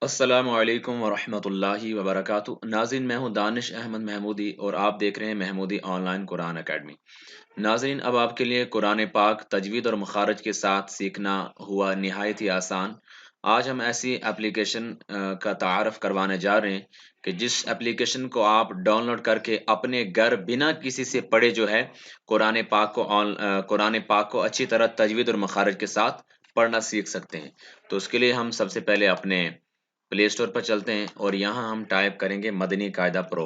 السلام علیکم ورحمۃ اللہ وبرکاتہ ناظرین، میں ہوں دانش احمد محمودی اور آپ دیکھ رہے ہیں محمودی آن لائن قرآن اکیڈمی۔ ناظرین، اب آپ کے لیے قرآن پاک تجوید اور مخارج کے ساتھ سیکھنا ہوا نہایت ہی آسان۔ آج ہم ایسی اپلیکیشن کا تعارف کروانے جا رہے ہیں کہ جس اپلیکیشن کو آپ ڈاؤن لوڈ کر کے اپنے گھر بنا کسی سے پڑھے جو ہے قرآن پاک کو اچھی طرح تجوید اور مخارج کے ساتھ پڑھنا سیکھ سکتے ہیں۔ تو اس کے لیے ہم سب سے پہلے اپنے پلے اسٹور پر چلتے ہیں اور یہاں ہم ٹائپ کریں گے مدنی قاعدہ پرو۔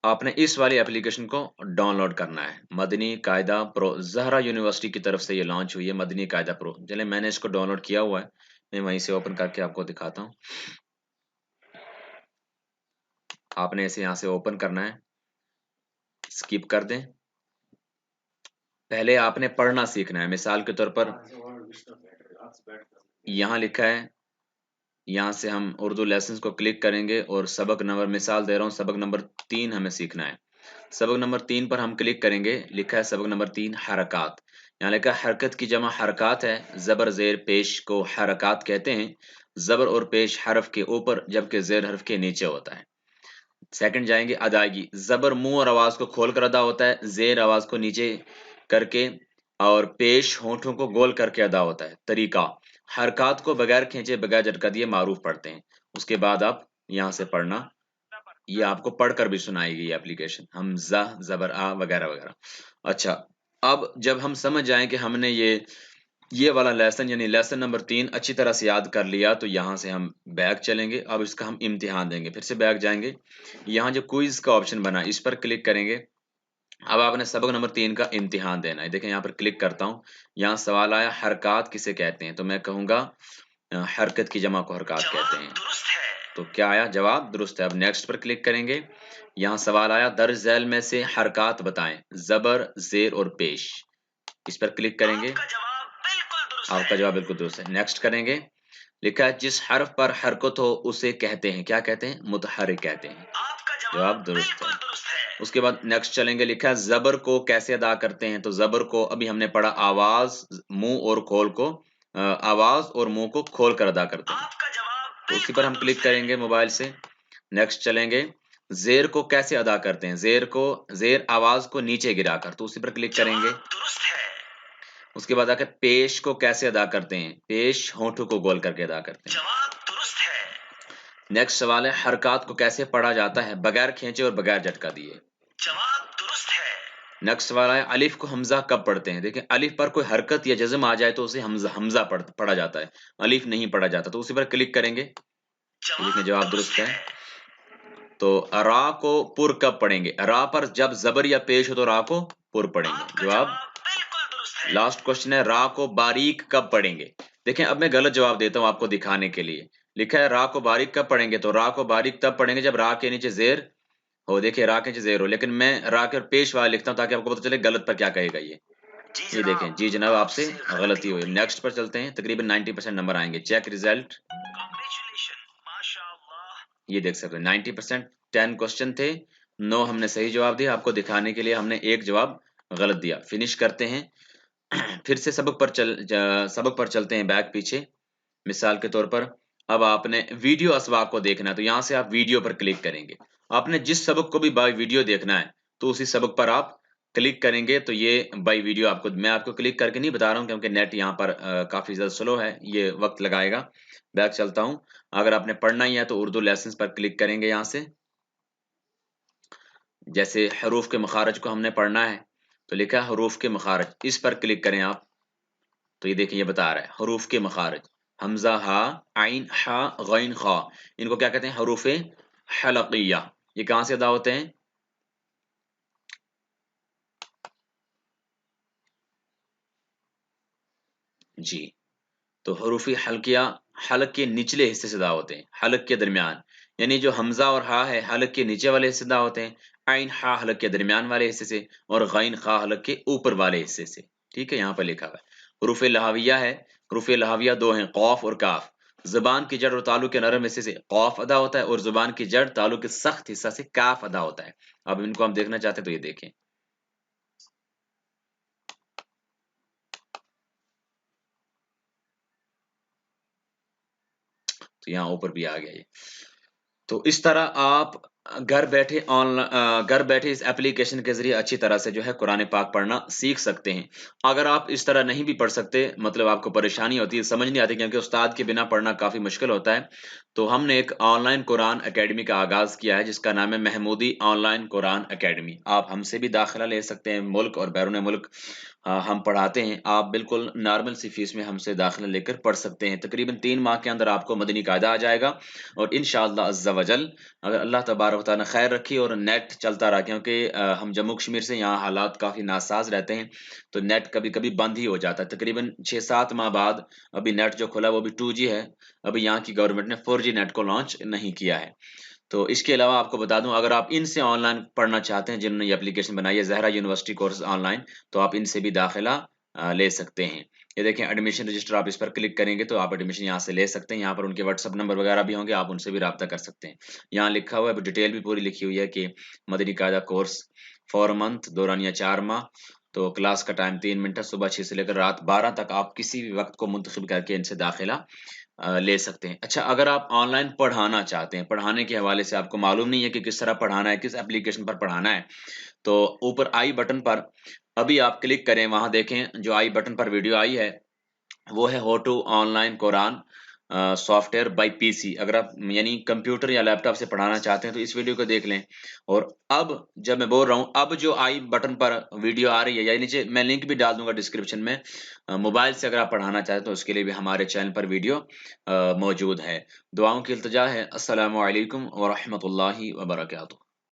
آپ نے اس والی اپلیکیشن کو ڈاؤن لوڈ کرنا ہے، مدنی قاعدہ پرو۔ زہرا یونیورسٹی کی طرف سے یہ لانچ ہوئی ہے مدنی قاعدہ پرو۔ چلیں، میں نے اس کو ڈاؤن لوڈ کیا ہوا ہے، میں وہیں سے اوپن کر کے آپ کو دکھاتا ہوں۔ آپ نے اسے یہاں سے اوپن کرنا ہے، اسکپ کر دیں۔ پہلے آپ نے پڑھنا سیکھنا ہے، مثال کے طور پر یہاں لکھا ہے، یہاں سے ہم اردو لیسنز کو کلک کریں گے اور سبق نمبر، مثال دے رہا ہوں، سبق نمبر 3 ہمیں سیکھنا ہے۔ سبق نمبر 3 پر ہم کلک کریں گے، لکھا ہے سبق نمبر 3 حرکات، یہاں لکھا ہے حرکت کی جمع حرکات ہے، زبر زیر پیش کو حرکات کہتے ہیں، زبر اور پیش حرف کے اوپر جبکہ زیر حرف کے نیچے ہوتا ہے۔ سیکنڈ جائیں گے ادائیگی، زبر منہ اور آواز کو کھول کر ادا ہوتا ہے، زیر آواز کو نیچے کر کے اور پیش ہونٹوں کو گول کر کے ادا ہوتا ہے۔ طریقہ، حرکات کو بغیر کھینچے بغیر جھٹکا دیے معروف پڑھتے ہیں۔ اس کے بعد آپ یہاں سے پڑھنا، یہ آپ کو پڑھ کر بھی سنائے گی یہ اپلیکیشن، حمزہ زبر آ وغیرہ وغیرہ۔ اچھا، اب جب ہم سمجھ جائیں کہ ہم نے یہ والا لیسن یعنی لیسن نمبر 3 اچھی طرح سے یاد کر لیا، تو یہاں سے ہم بیک چلیں گے۔ اب اس کا ہم امتحان دیں گے، پھر سے بیک جائیں گے، یہاں جو کوئز کا آپشن بنا اس پر کلک کریں گے۔ اب آپ نے سبق نمبر 3 کا امتحان دینا ہے۔ دیکھیں یہاں پر کلک کرتا ہوں، یہاں سوال آیا حرکات کسے کہتے ہیں، تو میں کہوں گا حرکت کی جمع کو حرکات کہتے ہیں۔ تو کیا آیا؟ جواب درست ہے۔ اب نیکسٹ پر کلک کریں گے، یہاں سوال آیا درج ذیل میں سے حرکات بتائیں، زبر زیر اور پیش، اس پر کلک کریں گے، آپ کا جواب بالکل درست ہے۔ نیکسٹ کریں گے، لکھا ہے جس حرف پر حرکت ہو اسے کہتے ہیں، کیا کہتے ہیں؟ متحرک کہتے ہیں، جواب درست ہے۔ اس کے بعد نیکسٹ چلیں گے، لکھا ہے زبر کو کیسے ادا کرتے ہیں، تو زبر کو ابھی ہم نے پڑھا آواز منہ اور کھول کو، آواز اور منہ کو کھول کر ادا کرتے ہیں، تو اسی پر ہم کلک کریں گے موبائل سے۔ نیکسٹ چلیں گے، زیر کو کیسے ادا کرتے ہیں، زیر آواز کو نیچے گرا کر، تو اسی پر کلک کریں گے۔ اس کے بعد آ کر پیش کو کیسے ادا کرتے ہیں، پیش ہونٹوں کو گول کر کے ادا کرتے ہیں۔ نیکسٹ سوال ہے حرکات کو کیسے پڑھا جاتا ہے بغیر کھینچے اور بغیر جھٹکا دیے۔ نیکسٹ سوال ہے الف کو حمزہ کب پڑھتے ہیں، دیکھیں الف پر کوئی حرکت یا جزم آ جائے تو اسے حمزہ پڑھا جاتا ہے، الف نہیں پڑھا جاتا، تو اسی پر کلک کریں گے۔ دیکھیں جواب درست ہے۔ تو را کو پر کب پڑھیں گے، را پر جب زبر یا پیش ہو تو را کو پر پڑھیں گے، جواب لاسٹ کوشچن ہے را کو باریک کب پڑھیں گے۔ دیکھیں اب میں غلط جواب دیتا ہوں آپ کو دکھانے کے لیے، لکھا ہے را کو باریک کب پڑھیں گے، تو را کو باریک تب پڑھیں گے جب را کے نیچے زیر ہو، دیکھیں را کے نیچے زیر ہو، لیکن میں را کے پیش والا لکھتا ہوں تاکہ آپ کو پتہ چلے غلط پر کیا کہے گا۔ یہ دیکھیں جی جناب آپ سے غلطی ہوئی۔ نیکسٹ پر چلتے ہیں، تقریباً 90% نمبر آئیں گے، چیک ریزلٹ، یہ دیکھ سکتے ہیں 90%، 10 کوشچن تھے، 9 ہم نے صحیح جواب دیا، آپ کو دکھانے کے لیے ہم نے ایک جواب غلط دیا۔ فنش کرتے ہیں، پھر سے سبق پر چلتے ہیں بیک پیچھے۔ مثال کے طور پر اب آپ نے ویڈیو اسباق کو دیکھنا ہے، تو یہاں سے آپ ویڈیو پر کلک کریں گے۔ آپ نے جس سبق کو بھی بائی ویڈیو دیکھنا ہے تو اسی سبق پر آپ کلک کریں گے، تو یہ بائی ویڈیو میں آپ کو کلک کر کے نہیں بتا رہا ہوں کیونکہ نیٹ یہاں پر کافی زیادہ سلو ہے، یہ وقت لگائے گا۔ بیک چلتا ہوں، اگر آپ نے پڑھنا ہی ہے تو اردو لیسنز پر کلک کریں گے، یہاں سے جیسے حروف کے مخارج کو ہم نے پڑھنا ہے تو لکھا ہے حروف کے مخارج، اس پر کلک کریں آپ، تو یہ دیکھیں یہ بتا رہا ہے حروف کے مخارج، حمزہ ہا، عین ہا، غین خا، ان کو کیا کہتے ہیں؟ حروف حلقیہ۔ یہ کہاں سے ادا ہوتے ہیں؟ جی، تو حروف حلقیہ حلق کے نچلے حصے سے ادا ہوتے ہیں، حلق کے درمیان، یعنی جو حمزہ اور ہا ہے حلق کے نیچے والے حصے سے ادا ہوتے ہیں، عین ہا حلق کے درمیان والے حصے سے، اور غین خا حلق کے اوپر والے حصے سے۔ ٹھیک ہے، یہاں پر لکھا ہوا ہے۔ حروف لہاویہ ہے، حروف لہاویہ 2 ہیں، قاف اور کاف، زبان کی جڑ اور تعلق کے نرم حصے سے قاف ادا ہوتا ہے اور زبان کی جڑ تعلق کے سخت حصہ سے کاف ادا ہوتا ہے. اب ان کو ہم دیکھنا چاہتے ہیں تو یہ دیکھیں. تو یہاں اوپر بھی آ گیا یہ. تو اس طرح آپ گھر بیٹھے اس ایپلیکیشن کے ذریعے اچھی طرح سے جو ہے قرآن پاک پڑھنا سیکھ سکتے ہیں. اگر آپ اس طرح نہیں بھی پڑھ سکتے، مطلب آپ کو پریشانی ہوتی ہے، سمجھ نہیں آتی کیونکہ استاد کے بنا پڑھنا کافی مشکل ہوتا ہے، تو ہم نے ایک آن لائن قرآن اکیڈمی کا آغاز کیا ہے جس کا نام ہے محمودی آن لائن قرآن اکیڈمی. آپ ہم سے بھی داخلہ لے سکتے ہیں، ملک اور بیرون ملک ہم پڑھاتے ہیں. آپ بالکل نارمل سی فیس میں ہم سے داخلہ لے کر پڑھ سکتے ہیں. تقریباً 3 ماہ کے اندر آپ کو مدنی قاعدہ آ جائے گا، اور انشاءاللہ عز و جل اگر اللہ تبارک و تعالیٰ نے خیر رکھی اور نیٹ چلتا رہا، کیونکہ ہم جموں کشمیر سے یہاں حالات کافی ناساز رہتے ہیں تو نیٹ کبھی کبھی بند ہی ہو جاتا ہے. تقریباً 6-7 ماہ بعد ابھی نیٹ جو کھلا وہ بھی 2G ہے. ابھی یہاں کی گورنمنٹ نے 4G نیٹ کو لانچ نہیں کیا ہے. تو اس کے علاوہ آپ کو بتا دوں، اگر آپ ان سے آن لائن پڑھنا چاہتے ہیں جنہوں نے یہ اپلیکیشن بنائی ہے Zahra university course on line, تو آپ ان سے بھی داخلہ لے سکتے ہیں. یہ دیکھیں ایڈمیشن رجسٹر، آپ اس پر کلک کریں گے تو آپ ایڈمیشن یہاں سے لے سکتے ہیں. یہاں پر ان کے واٹس ایپ نمبر وغیرہ بھی ہوں گے، آپ ان سے بھی رابطہ کر سکتے ہیں. یہاں لکھا ہوا ہے، ڈیٹیل بھی پوری لکھی ہوئی ہے کہ مدنی قاعدہ کورس 4 منتھ دورانیہ 4 ماہ. تو کلاس کا ٹائم 3 منٹ ہے، صبح 6 سے لے کر رات 12 تک. آپ کسی بھی وقت کو منتخب کر کے ان سے داخلہ لے سکتے ہیں. اچھا، اگر آپ آن لائن پڑھانا چاہتے ہیں، پڑھانے کے حوالے سے آپ کو معلوم نہیں ہے کہ کس طرح پڑھانا ہے، کس ایپلیکیشن پر پڑھانا ہے، تو اوپر آئی بٹن پر ابھی آپ کلک کریں. وہاں دیکھیں جو آئی بٹن پر ویڈیو آئی ہے وہ ہے how to online Quran software by P C. اگر آپ یعنی کمپیوٹر یا لیپ ٹاپ سے پڑھانا چاہتے ہیں تو اس ویڈیو کو دیکھ لیں. اور اب جب میں بول رہا ہوں، اب جو آئی بٹن پر ویڈیو آ رہی ہے، یا نیچے میں لنک بھی ڈال دوں گا ڈسکرپشن میں، موبائل سے اگر آپ پڑھانا چاہتے ہیں تو اس کے لیے بھی ہمارے چینل پر ویڈیو موجود ہے. دعاؤں کی التجا ہے. السلام علیکم ورحمۃ اللہ وبرکاتہ.